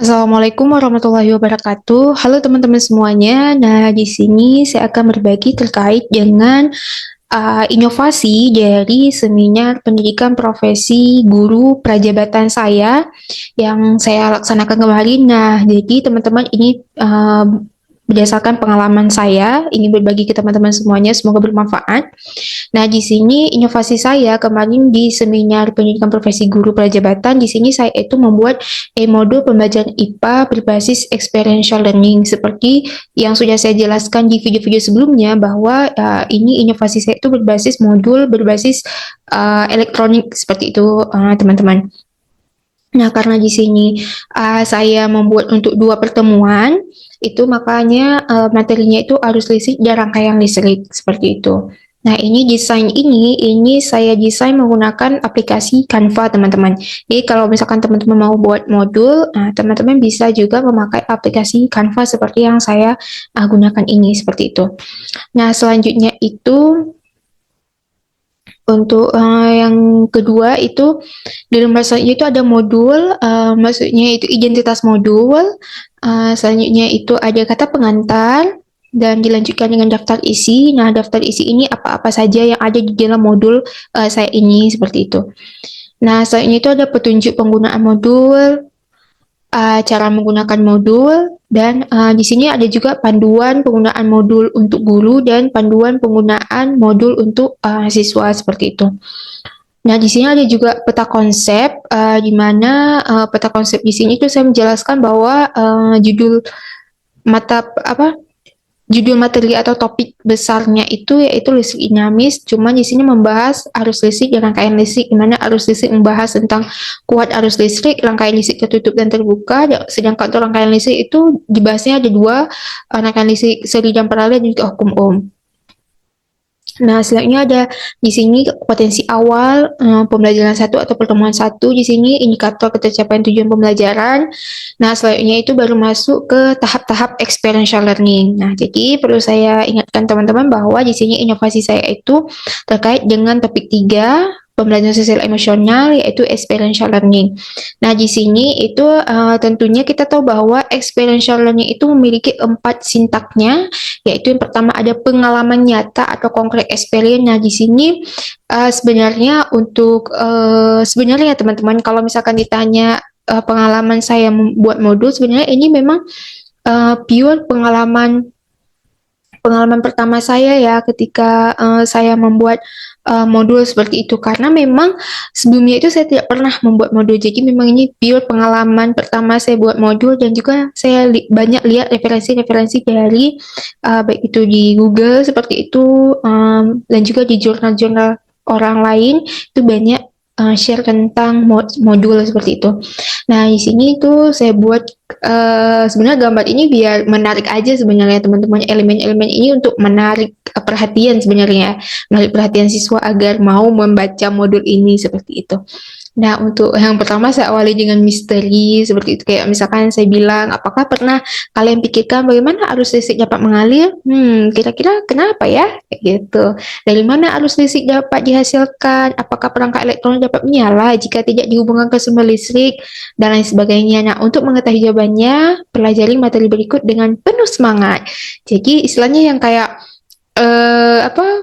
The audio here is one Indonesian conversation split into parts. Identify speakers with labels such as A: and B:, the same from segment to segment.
A: Assalamualaikum warahmatullahi wabarakatuh. Halo teman-teman semuanya. Nah, di sini saya akan berbagi terkait dengan inovasi dari seminar pendidikan profesi guru prajabatan saya yang saya laksanakan kemarin. Nah, jadi teman-teman ini berdasarkan pengalaman saya, ingin berbagi ke teman-teman semuanya, semoga bermanfaat. Nah, di sini inovasi saya kemarin di seminar pendidikan profesi guru prajabatan, di sini saya itu membuat modul pembelajaran IPA berbasis experiential learning seperti yang sudah saya jelaskan di video-video sebelumnya bahwa ini inovasi saya itu berbasis modul berbasis elektronik seperti itu teman-teman. Nah, karena di sini saya membuat untuk 2 pertemuan, itu makanya materinya itu arus listrik dan rangkaian listrik seperti itu. Nah, ini saya desain menggunakan aplikasi Canva, teman-teman. Jadi kalau misalkan teman-teman mau buat modul, teman-teman bisa juga memakai aplikasi Canva seperti yang saya gunakan ini seperti itu. Nah, selanjutnya itu untuk yang kedua itu di lembar selanjutnya itu ada modul, maksudnya itu identitas modul. Selanjutnya itu ada kata pengantar dan dilanjutkan dengan daftar isi. Nah, daftar isi ini apa-apa saja yang ada di dalam modul saya ini seperti itu. Nah, selanjutnya itu ada petunjuk penggunaan modul, cara menggunakan modul, dan di sini ada juga panduan penggunaan modul untuk guru dan panduan penggunaan modul untuk siswa seperti itu. Nah, di sini ada juga peta konsep, di mana peta konsep di sini itu saya menjelaskan bahwa judul mata apa judul materi atau topik besarnya itu yaitu listrik dinamis, cuma di sini membahas arus listrik dan rangkaian listrik, di mana arus listrik membahas tentang kuat arus listrik, rangkaian listrik tertutup dan terbuka, sedangkan untuk rangkaian listrik itu dibahasnya ada dua, rangkaian listrik seri dan paralel dan juga hukum ohm. Nah, selanjutnya ada di sini potensi awal pembelajaran 1 atau pertemuan 1, di sini indikator ketercapaian tujuan pembelajaran. Nah, selanjutnya itu baru masuk ke tahap-tahap experiential learning. Nah, jadi perlu saya ingatkan teman-teman bahwa di sini inovasi saya itu terkait dengan topik 3, pembelajaran sosial emosional, yaitu experiential learning. Nah, di sini itu tentunya kita tahu bahwa experiential learning itu memiliki 4 sintaknya, yaitu yang pertama ada pengalaman nyata atau konkret experience. Nah, di sini sebenarnya untuk sebenarnya teman-teman kalau misalkan ditanya pengalaman saya membuat modul, sebenarnya ini memang pure pengalaman pertama saya ya ketika saya membuat modul seperti itu, karena memang sebelumnya itu saya tidak pernah membuat modul, jadi memang ini pure pengalaman pertama saya buat modul, dan juga saya banyak lihat referensi-referensi dari baik itu di Google seperti itu, dan juga di jurnal-jurnal orang lain itu banyak share tentang modul seperti itu. Nah, di sini tuh saya buat sebenarnya gambar ini biar menarik aja sebenarnya teman-teman, elemen-elemen ini untuk menarik perhatian sebenarnya, menarik perhatian siswa agar mau membaca modul ini seperti itu. Nah, untuk yang pertama saya awali dengan misteri seperti itu, kayak misalkan saya bilang, apakah pernah kalian pikirkan bagaimana arus listrik dapat mengalir? Kira-kira kenapa ya? Kayak gitu. Dari mana arus listrik dapat dihasilkan? Apakah perangkat elektronik dapat menyala jika tidak dihubungkan ke sumber listrik? Dan lain sebagainya. Nah, untuk mengetahui jawabannya, pelajari materi berikut dengan penuh semangat. Jadi, istilahnya yang kayak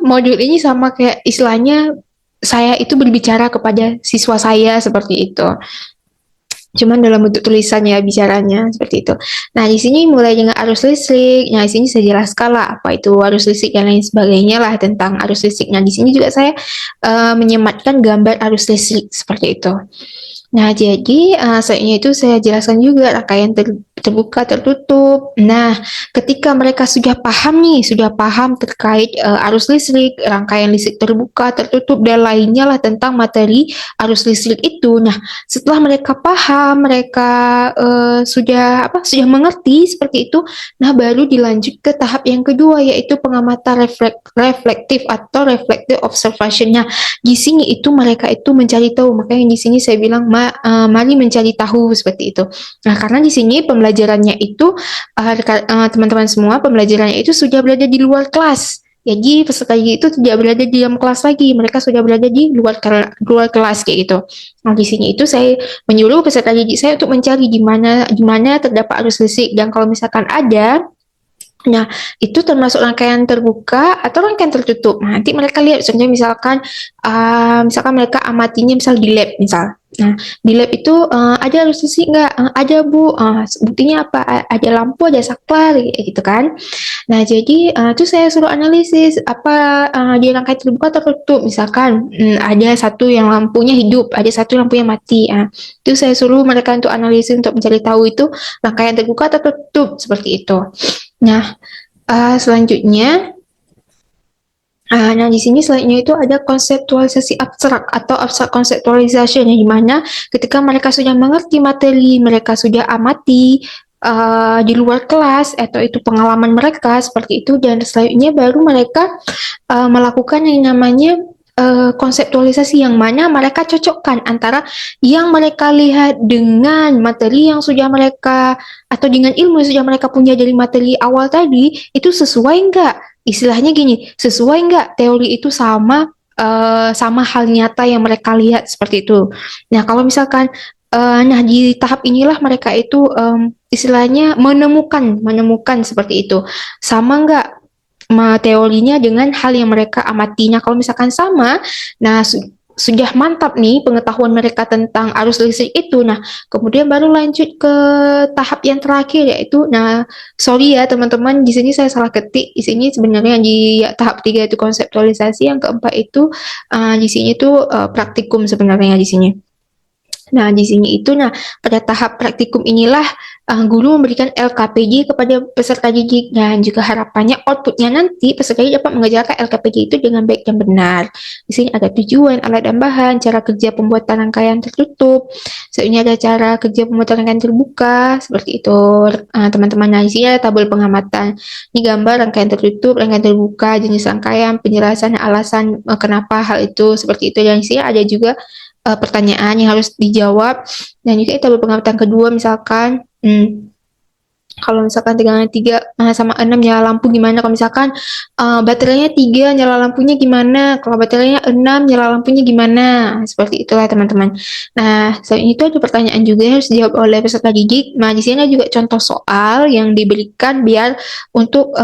A: modul ini sama kayak istilahnya saya itu berbicara kepada siswa saya seperti itu. Cuman dalam bentuk tulisan ya bicaranya seperti itu. Nah, di sini mulai dengan arus listrik. Nah, di sini saya jelaskan lah apa itu arus listrik dan lain sebagainya lah tentang arus listrik. Nah, di sini juga saya menyematkan gambar arus listrik seperti itu. Nah, jadi selanjutnya itu saya jelaskan juga rangkaian terbuka, tertutup. Nah, ketika mereka sudah paham nih, sudah paham terkait arus listrik, rangkaian listrik terbuka, tertutup, dan lainnya lah tentang materi arus listrik itu. Nah, setelah mereka paham, mereka sudah mengerti seperti itu. Nah, baru dilanjut ke tahap yang kedua, yaitu pengamatan reflektif atau reflective observation. Nah, di sini itu mereka itu mencari tahu, makanya di sini saya bilang mari mencari tahu seperti itu. Nah, karena di sini pembelajarannya itu teman-teman semua pembelajarannya itu sudah berada di luar kelas, Jadi peserta didik itu tidak berada di dalam kelas lagi, mereka sudah berada di luar kelas kayak gitu. Nah, di sini itu saya menyuruh peserta didik saya untuk mencari di mana terdapat arus listrik, dan kalau misalkan ada, nah, itu termasuk rangkaian terbuka atau rangkaian tertutup. Nah, nanti mereka lihat, contohnya misalkan mereka amatinya misal di lab misal. Nah, di lab itu ada arus listrik nggak? Ada Bu. Buktinya apa? Ada lampu, ada saklar, gitu kan. Nah, jadi itu saya suruh analisis apa di rangkaian terbuka atau tertutup. Misalkan ada satu yang lampunya hidup, ada satu lampu yang mati. Itu saya suruh mereka untuk analisis untuk mencari tahu itu rangkaian terbuka atau tertutup seperti itu. Nah, selanjutnya, nah di sini selanjutnya itu ada konseptualisasi abstrak atau abstrak conceptualization, yang dimana ketika mereka sudah mengerti materi, mereka sudah amati di luar kelas atau itu pengalaman mereka seperti itu, dan selanjutnya baru mereka melakukan yang namanya konseptualisasi, yang mana mereka cocokkan antara yang mereka lihat dengan materi yang sudah mereka atau dengan ilmu yang sudah mereka punya dari materi awal tadi, itu sesuai nggak? Istilahnya gini, sesuai nggak teori itu sama hal nyata yang mereka lihat seperti itu. Nah, kalau misalkan nah di tahap inilah mereka itu istilahnya menemukan seperti itu. Sama nggak teorinya dengan hal yang mereka amati. Nah, kalau misalkan sama, nah sudah mantap nih pengetahuan mereka tentang arus listrik itu. Nah, kemudian baru lanjut ke tahap yang terakhir, yaitu, nah, sorry ya teman-teman, di sini saya salah ketik. Di sini sebenarnya di tahap 3 itu konseptualisasi, yang keempat itu di sini itu praktikum sebenarnya di sini. Nah, di sini itu, nah, pada tahap praktikum inilah guru memberikan LKPJ kepada peserta didik, dan juga harapannya outputnya nanti peserta didik dapat mengerjakan LKPJ itu dengan baik dan benar. Di sini ada tujuan, alat dan bahan, cara kerja pembuatan rangkaian tertutup, selanjutnya ada cara kerja pembuatan rangkaian terbuka, seperti itu teman-teman. Nah, di sini ada tabel pengamatan. Ini gambar rangkaian tertutup, rangkaian terbuka, jenis rangkaian, penjelasan, alasan kenapa hal itu seperti itu. Dan di sini ada juga pertanyaan yang harus dijawab, dan juga tabel pengamatan kedua, misalkan kalau misalkan tegangan 3 sama 6 nyala lampu gimana, kalau misalkan baterainya 3 nyala lampunya gimana, kalau baterainya 6 nyala lampunya gimana, seperti itulah teman-teman. Nah, selain itu ada pertanyaan juga yang harus dijawab oleh peserta didik. Nah, di sini ada juga contoh soal yang diberikan biar untuk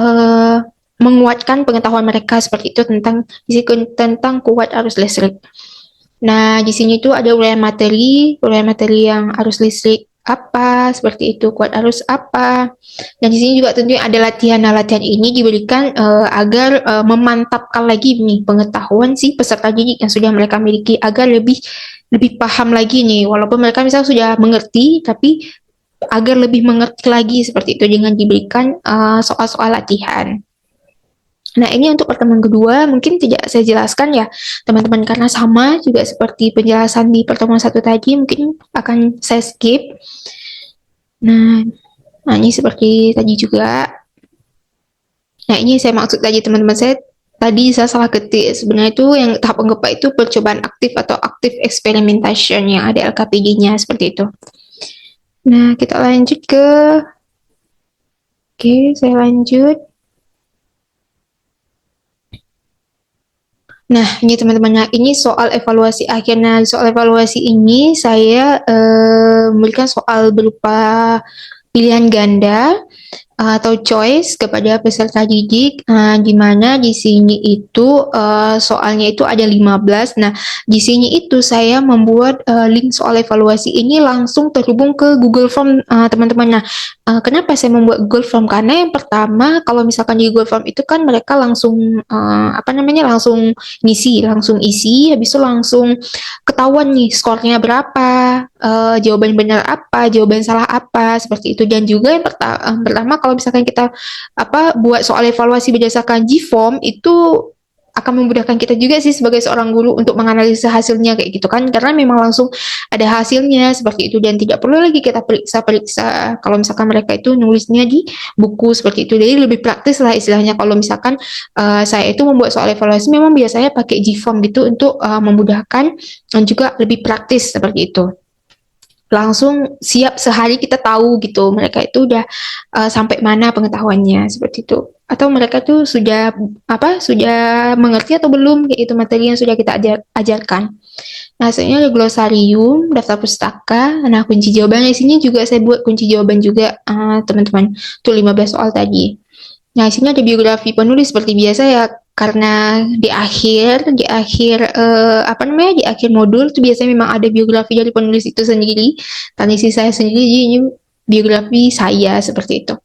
A: menguatkan pengetahuan mereka seperti itu tentang kuat arus listrik. Nah, di sini tuh ada uraian materi yang arus listrik apa, seperti itu, kuat arus apa. Dan di sini juga tentunya ada latihan. Nah, latihan ini diberikan agar memantapkan lagi nih pengetahuan si peserta didik yang sudah mereka miliki, agar lebih paham lagi nih, walaupun mereka misalnya sudah mengerti, tapi agar lebih mengerti lagi seperti itu dengan diberikan soal-soal latihan. Nah, ini untuk pertemuan kedua mungkin tidak saya jelaskan ya teman-teman, karena sama juga seperti penjelasan di pertemuan satu tadi, mungkin akan saya skip. Nah, ini seperti tadi juga. Nah, ini saya maksud tadi teman-teman, saya salah ketik. Sebenarnya itu yang tahap keempat itu percobaan aktif atau active experimentation, yang ada LKPD-nya seperti itu. Nah, kita lanjut Oke, saya lanjut. Nah, ini teman-teman, nah, ini soal evaluasi akhir. Nah, soal evaluasi ini saya memberikan soal berupa pilihan ganda atau choice kepada peserta didik, di mana di sini itu soalnya itu ada 15. Nah, di sini itu saya membuat link soal evaluasi ini langsung terhubung ke Google Form, teman-teman. Nah, kenapa saya membuat Google Form? Karena yang pertama, kalau misalkan di Google Form itu kan mereka langsung langsung langsung isi, habis itu langsung ketahuan nih skornya berapa, jawaban benar apa, jawaban salah apa, seperti itu. Dan juga yang pertama, kalau misalkan kita buat soal evaluasi berdasarkan G-form, itu akan memudahkan kita juga sih sebagai seorang guru untuk menganalisa hasilnya kayak gitu kan, karena memang langsung ada hasilnya seperti itu, dan tidak perlu lagi kita periksa kalau misalkan mereka itu nulisnya di buku seperti itu. Jadi lebih praktis lah istilahnya. Kalau misalkan saya itu membuat soal evaluasi memang biasanya pakai G-form gitu untuk memudahkan dan juga lebih praktis seperti itu. langsung siap sehari kita tahu gitu mereka itu udah sampai mana pengetahuannya seperti itu, atau mereka tuh sudah mengerti atau belum kayak itu materi yang sudah kita ajarkan. Nah, hasilnya ada glosarium, daftar pustaka. Nah, kunci jawaban di sini juga saya buat kunci jawaban juga, teman-teman. Tuh 15 soal tadi. Nah, di sini ada biografi penulis seperti biasa ya, karena di akhir modul itu biasanya memang ada biografi dari penulis itu sendiri, tanisi saya sendiri, jadi ini biografi saya seperti itu.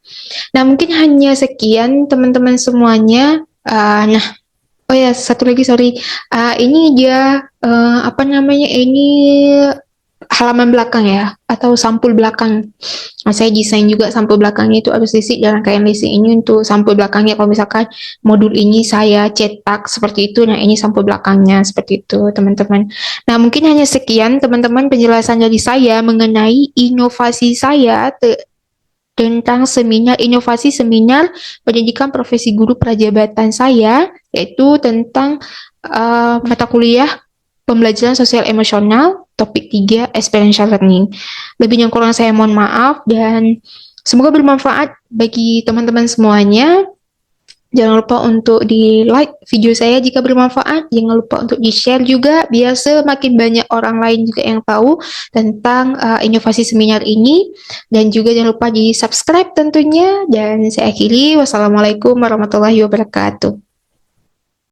A: Nah, mungkin hanya sekian teman-teman semuanya. Nah, oh ya, satu lagi sorry. Ini dia Ini halaman belakang ya, atau sampul belakang. Nah, saya desain juga sampul belakangnya itu harus diisi, jangan kayak list ini untuk sampul belakangnya. Kalau misalkan modul ini saya cetak seperti itu, nah ini sampul belakangnya seperti itu, teman-teman. Nah, mungkin hanya sekian teman-teman penjelasan dari saya mengenai inovasi saya tentang inovasi seminar pendidikan profesi guru prajabatan saya, yaitu tentang mata kuliah pembelajaran sosial emosional topik 3 experiential learning. Lebih yang kurang saya mohon maaf, dan semoga bermanfaat bagi teman-teman semuanya. Jangan lupa untuk di like video saya jika bermanfaat. Jangan lupa untuk di share juga biar semakin banyak orang lain juga yang tahu tentang inovasi seminar ini. Dan juga jangan lupa di subscribe tentunya. Dan saya akhiri, wassalamualaikum warahmatullahi wabarakatuh.